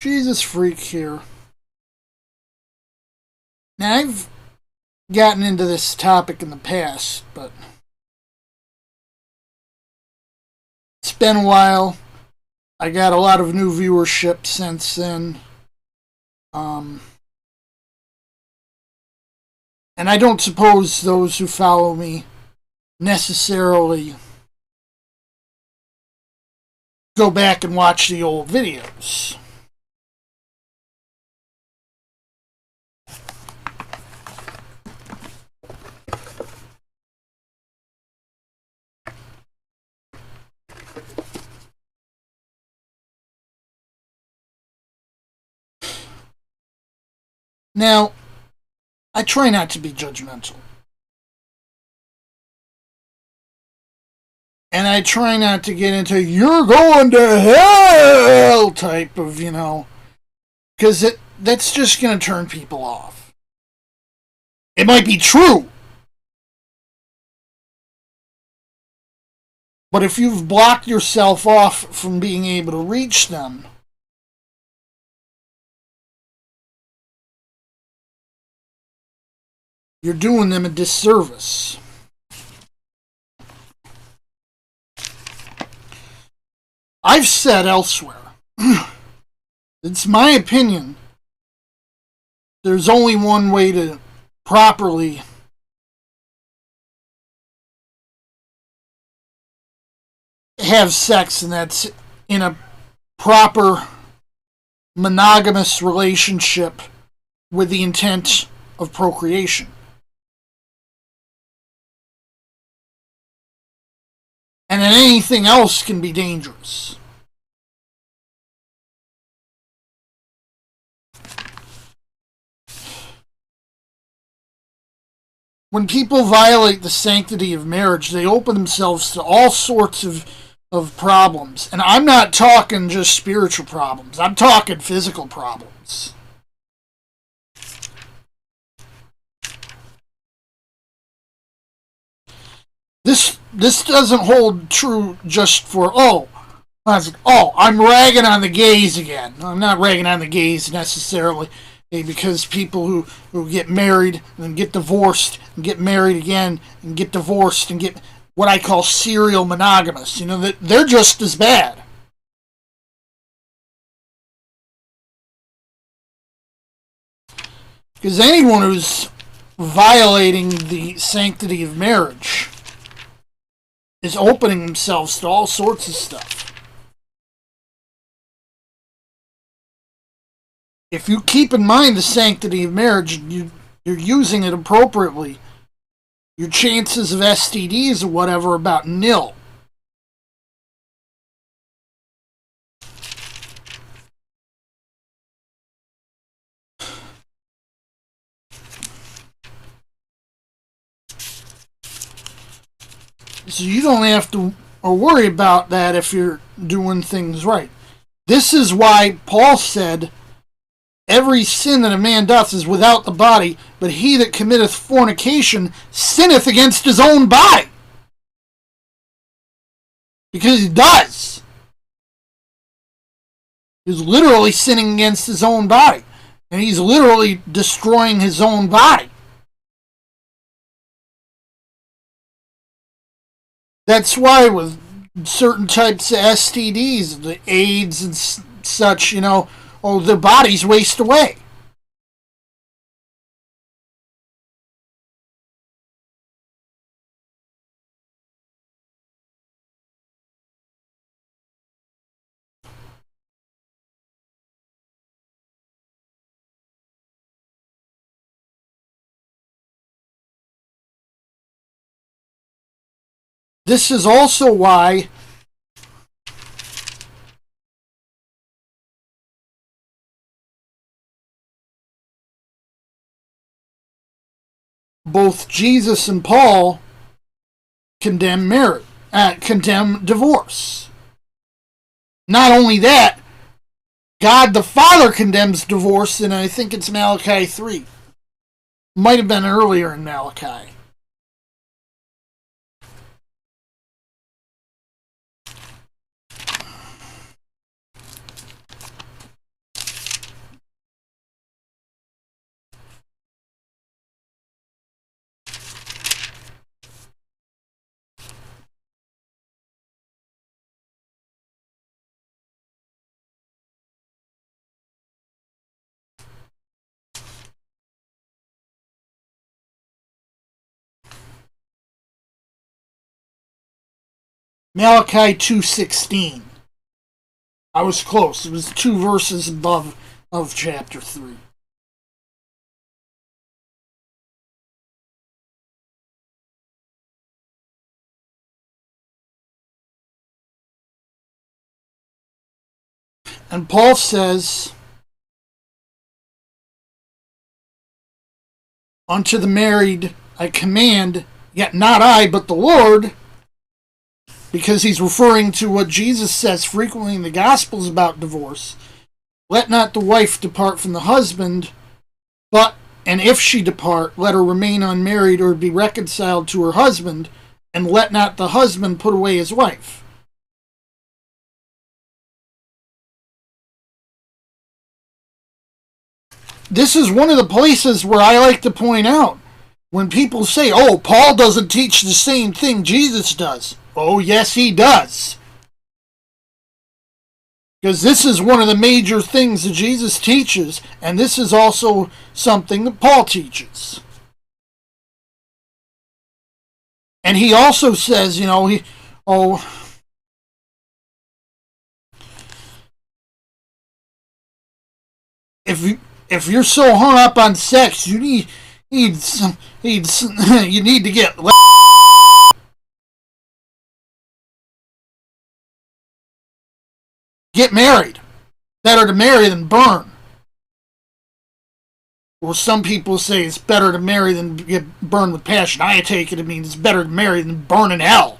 Jesus freak here. Now, I've gotten into this topic in the past, but it's been a while. I got a lot of new viewership since then. And I don't suppose those who follow me necessarily go back and watch the old videos. Now, I try not to be judgmental. And I try not to get into, you're going to hell type of, because that's just going to turn people off. It might be true. But if you've blocked yourself off from being able to reach them, you're doing them a disservice. I've said elsewhere, it's my opinion, there's only one way to properly have sex, and that's in a proper monogamous relationship with the intent of procreation. And then anything else can be dangerous. When people violate the sanctity of marriage, they open themselves to all sorts of problems. And I'm not talking just spiritual problems. I'm talking physical problems. This doesn't hold true just for, I'm ragging on the gays again. I'm not ragging on the gays necessarily, because people who get married and get divorced and get married again and get divorced and get what I call serial monogamous, they're just as bad. Because anyone who's violating the sanctity of marriage is opening themselves to all sorts of stuff. If you keep in mind the sanctity of marriage, you're using it appropriately, your chances of STDs or whatever are about nil. So you don't have to worry about that if you're doing things right. This is why Paul said, every sin that a man doth is without the body, but he that committeth fornication sinneth against his own body. Because he does. He's literally sinning against his own body. And he's literally destroying his own body. That's why with certain types of STDs, the AIDS and such, their bodies waste away. This is also why both Jesus and Paul condemn divorce. Not only that, God the Father condemns divorce, and I think it's Malachi 3. Might have been earlier in Malachi. Malachi 2:16. I was close. It was 2 verses above of chapter 3. And Paul says, unto the married I command, yet not I, but the Lord, because he's referring to what Jesus says frequently in the Gospels about divorce. Let not the wife depart from the husband, but, and if she depart, let her remain unmarried or be reconciled to her husband, and let not the husband put away his wife. This is one of the places where I like to point out when people say, oh, Paul doesn't teach the same thing Jesus does. Oh, yes, he does. Because this is one of the major things that Jesus teaches, and this is also something that Paul teaches. And he also says, if you're so hung up on sex, you need to get married. Better to marry than burn. Or some people say it's better to marry than get burned with passion. I take it means it's better to marry than burn in hell.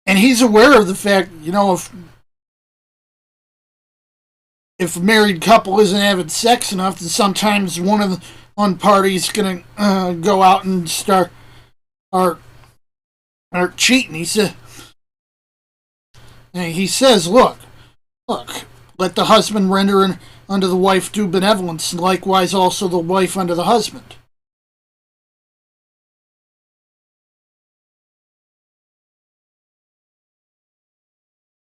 And he's aware of the fact, if a married couple isn't having sex enough, then sometimes one party's going to go out and start cheating. He says, look, let the husband render unto the wife due benevolence, and likewise also the wife unto the husband.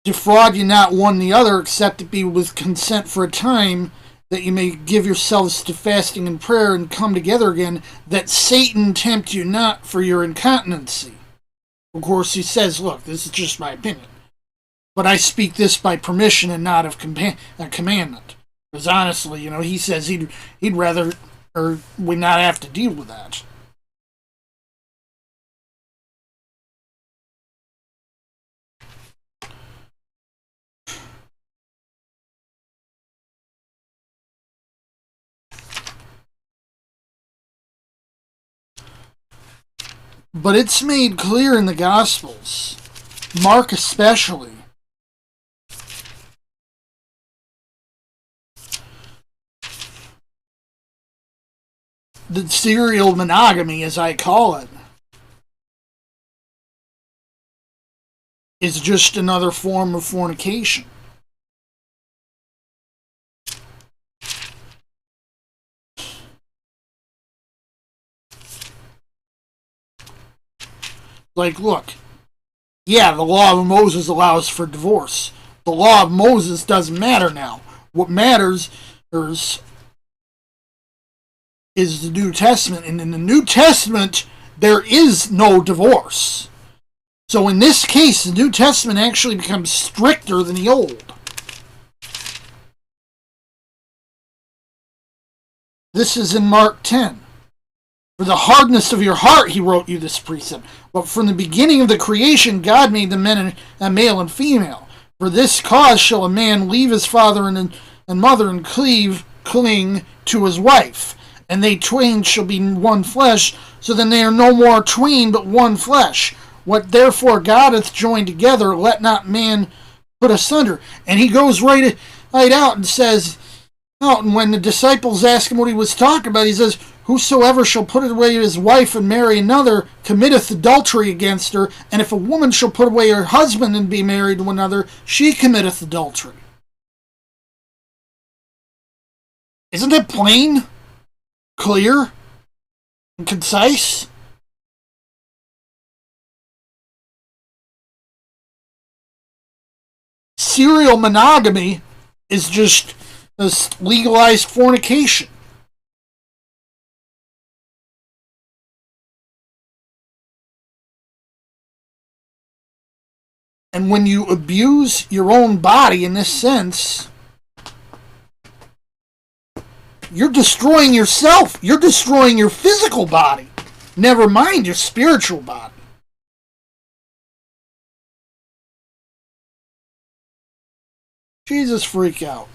Defraud ye not one the other, except it be with consent for a time, that you may give yourselves to fasting and prayer, and come together again, that Satan tempt you not for your incontinency. Of course, he says, look, this is just my opinion, but I speak this by permission and not of a commandment. Because honestly, he says he'd rather or would not have to deal with that. But it's made clear in the Gospels, Mark especially, the serial monogamy, as I call it, is just another form of fornication. Like, look, yeah, the law of Moses allows for divorce. The law of Moses doesn't matter now. What matters is the New Testament. And in the New Testament, there is no divorce. So in this case, the New Testament actually becomes stricter than the Old. This is in Mark 10. For the hardness of your heart, he wrote you this precept. But from the beginning of the creation, God made the men a male and female. For this cause shall a man leave his father and mother and cling to his wife. And they twain shall be one flesh. So then they are no more twain, but one flesh. What therefore God hath joined together, let not man put asunder. And he goes right out and says, and when the disciples ask him what he was talking about, he says, whosoever shall put away his wife and marry another committeth adultery against her, and if a woman shall put away her husband and be married to another, she committeth adultery. Isn't it plain, clear, and concise? serial monogamy is just this legalized fornication. And when you abuse your own body in this sense, you're destroying yourself. You're destroying your physical body. Never mind your spiritual body. Jesus, freak out.